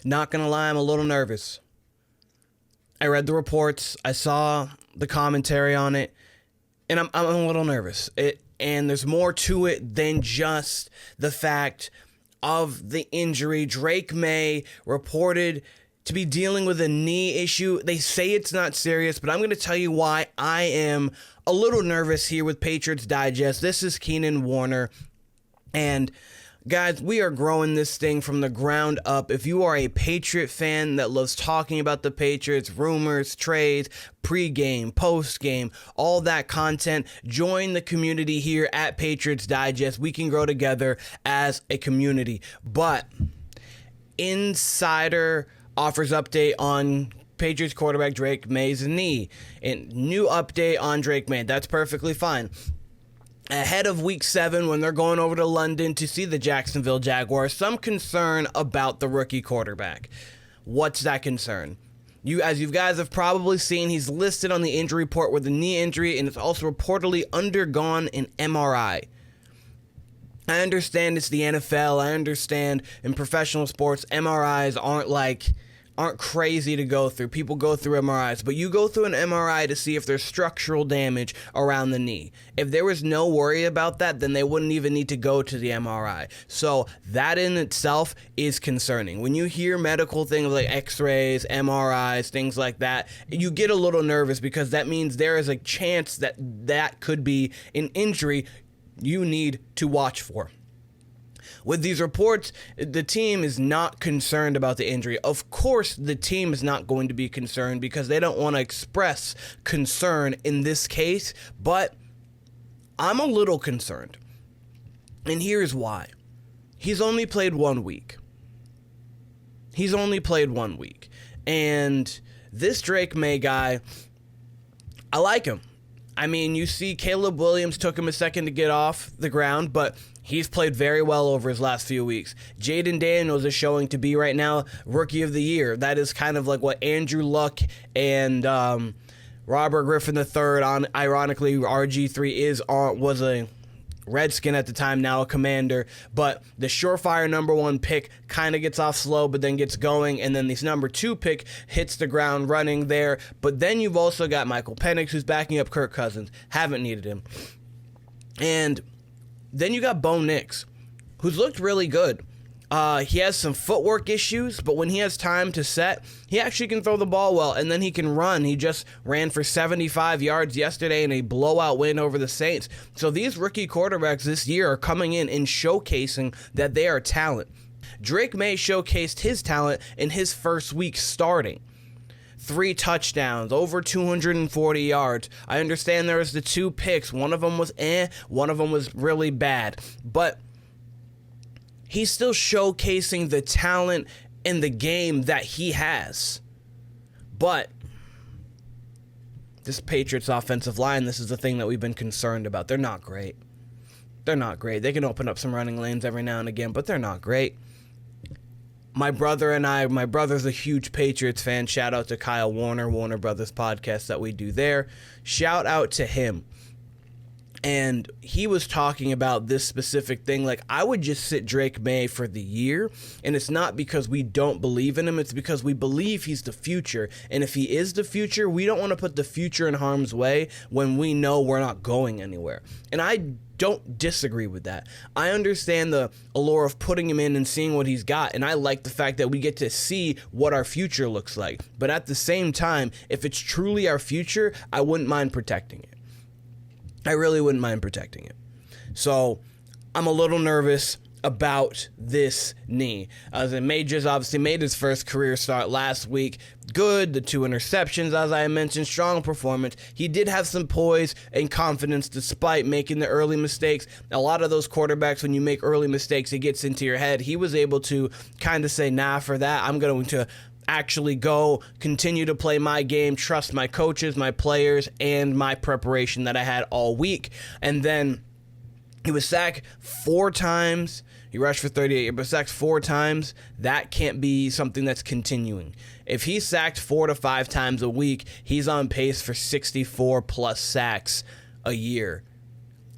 Not gonna lie, I'm a little nervous. I read the reports, I saw the commentary on it, and I'm a little nervous. And there's more to it than just the fact of the injury. Drake Maye reported to be dealing with a knee issue. They say it's not serious, but I'm going to tell you why I am a little nervous here with Patriots Digest. This is Keenan Warner, and guys, we are growing this thing from the ground up. If you are a Patriot fan that loves talking about the Patriots, rumors, trades, pregame, postgame, all that content, join the community here at Patriots Digest. We can grow together as a community. But insider offers update on Patriots quarterback Drake Maye's knee. And new update on Drake Maye. That's perfectly fine. Ahead of week 7, when they're going over to London to see the Jacksonville Jaguars, some concern about the rookie quarterback. What's that concern? As you guys have probably seen, he's listed on the injury report with a knee injury, and it's also reportedly undergone an MRI. I understand it's the NFL. I understand in professional sports, MRIs aren't crazy to go through. People go through MRIs, but you go through an MRI to see if there's structural damage around the knee. If there was no worry about that, then they wouldn't even need to go to the MRI. So that in itself is concerning. When you hear medical things like x-rays, MRIs, things like that, you get a little nervous because that means there is a chance that that could be an injury you need to watch for. With these reports, the team is not concerned about the injury. Of course, the team is not going to be concerned because they don't want to express concern in this case, but I'm a little concerned. And here's why. He's only played 1 week. And this Drake Maye guy, I like him. I mean, you see Caleb Williams took him a second to get off the ground, but he's played very well over his last few weeks. Jaden Daniels is showing to be right now Rookie of the Year. That is kind of like what Andrew Luck and Robert Griffin III, ironically, RG3 was a Redskin at the time, now a Commander, but the surefire number 1 pick kind of gets off slow, but then gets going, and then this number 2 pick hits the ground running there. But then you've also got Michael Penix, who's backing up Kirk Cousins. Haven't needed him. And then you got Bo Nix, who's looked really good. He has some footwork issues, but when he has time to set, he actually can throw the ball well, and then he can run. He just ran for 75 yards yesterday in a blowout win over the Saints. So these rookie quarterbacks this year are coming in and showcasing that they are talent. Drake Maye showcased his talent in his first week starting. 3 touchdowns, over 240 yards. I understand there was the 2 picks. One of them was one of them was really bad. But he's still showcasing the talent in the game that he has. But this Patriots offensive line, this is the thing that we've been concerned about. They're not great. They can open up some running lanes every now and again, but they're not great. My brother's a huge Patriots fan. Shout out to Kyle Warner, Warner Brothers podcast that we do there. Shout out to him. And he was talking about this specific thing. Like, I would just sit Drake Maye for the year. And it's not because we don't believe in him. It's because we believe he's the future. And if he is the future, we don't want to put the future in harm's way when we know we're not going anywhere. And I don't disagree with that. I understand the allure of putting him in and seeing what he's got. And I like the fact that we get to see what our future looks like. But at the same time, if it's truly our future, I wouldn't mind protecting it. I really wouldn't mind protecting it. So I'm a little nervous about this knee. Majors obviously made his first career start last week. Good, the 2 interceptions, as I mentioned, strong performance. He did have some poise and confidence despite making the early mistakes. A lot of those quarterbacks, when you make early mistakes, it gets into your head. He was able to kind of say, nah, for that, I'm going to actually continue to play my game, trust my coaches, my players, and my preparation that I had all week. And then he was sacked 4 times. He rushed for 38, but sacked 4 times. That can't be something that's continuing. If he's sacked 4 to 5 times a week, he's on pace for 64 plus sacks a year.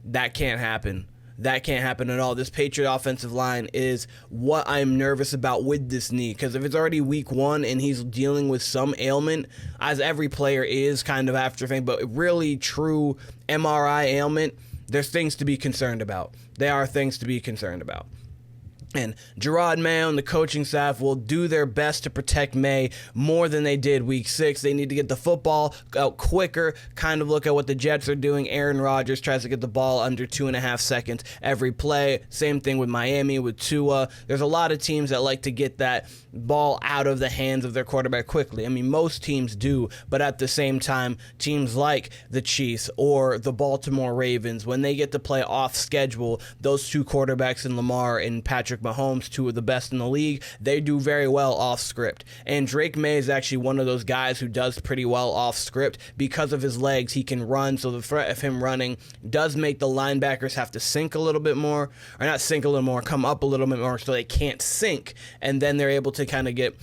That can't happen. That can't happen at all. This Patriot offensive line is what I'm nervous about with this knee, because if it's already week 1 and he's dealing with some ailment, as every player is kind of after thing, but really true MRI ailment, there's things to be concerned about. There are things to be concerned about. And Jarrod, Mayo, and the coaching staff will do their best to protect Maye more than they did week 6. They need to get the football out quicker. Kind of look at what the Jets are doing. Aaron Rodgers tries to get the ball under 2.5 seconds every play. Same thing with Miami, with Tua. There's a lot of teams that like to get that ball out of the hands of their quarterback quickly. I mean, most teams do, but at the same time, teams like the Chiefs or the Baltimore Ravens, when they get to play off schedule, those two quarterbacks in Lamar and Patrick Mahomes, two of the best in the league, they do very well off script. And Drake Maye is actually one of those guys who does pretty well off script because of his legs. He can run, so the threat of him running does make the linebackers have to sink a little bit more, or not sink a little more, come up a little bit more so they can't sink, and then they're able to kind of get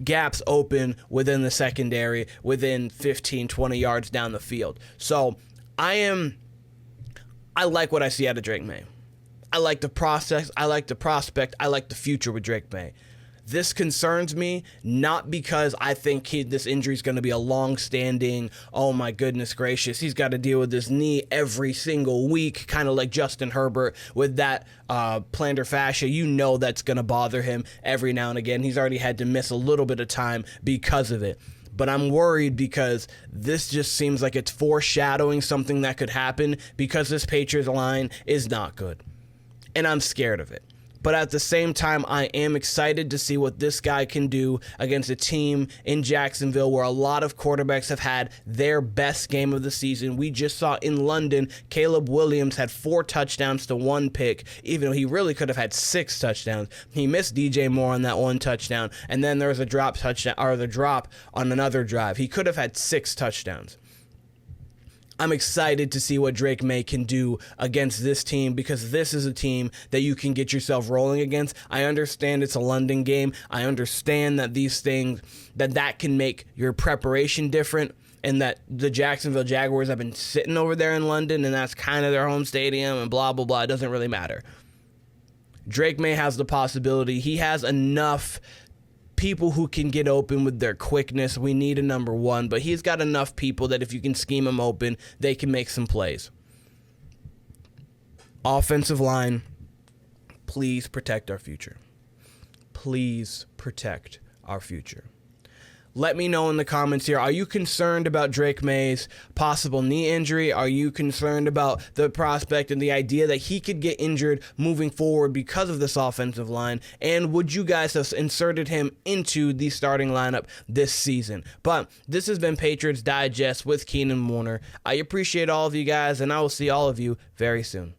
gaps open within the secondary, within 15, 20 yards down the field. So I like what I see out of Drake Maye. I like the process, I like the prospect, I like the future with Drake Maye. This concerns me not because I think this injury is going to be a long-standing, oh my goodness gracious, he's got to deal with this knee every single week, kind of like Justin Herbert with that plantar fascia. You know that's going to bother him every now and again. He's already had to miss a little bit of time because of it. But I'm worried because this just seems like it's foreshadowing something that could happen because this Patriots line is not good. And I'm scared of it. But at the same time, I am excited to see what this guy can do against a team in Jacksonville where a lot of quarterbacks have had their best game of the season. We just saw in London, Caleb Williams had 4 touchdowns to 1 pick, even though he really could have had 6 touchdowns. He missed DJ Moore on that 1 touchdown, and then there was a drop touchdown, or the drop on another drive. He could have had 6 touchdowns. I'm excited to see what Drake Maye can do against this team because this is a team that you can get yourself rolling against. I understand it's a London game. I understand that these things, that can make your preparation different, and that the Jacksonville Jaguars have been sitting over there in London and that's kind of their home stadium and blah, blah, blah. It doesn't really matter. Drake Maye has the possibility. He has enough people who can get open with their quickness. We need a number 1, but he's got enough people that if you can scheme him open, they can make some plays. Offensive line, please protect our future. Please protect our future. Let me know in the comments here. Are you concerned about Drake Maye's possible knee injury? Are you concerned about the prospect and the idea that he could get injured moving forward because of this offensive line? And would you guys have inserted him into the starting lineup this season? But this has been Patriots Digest with Keenan Warner. I appreciate all of you guys, and I will see all of you very soon.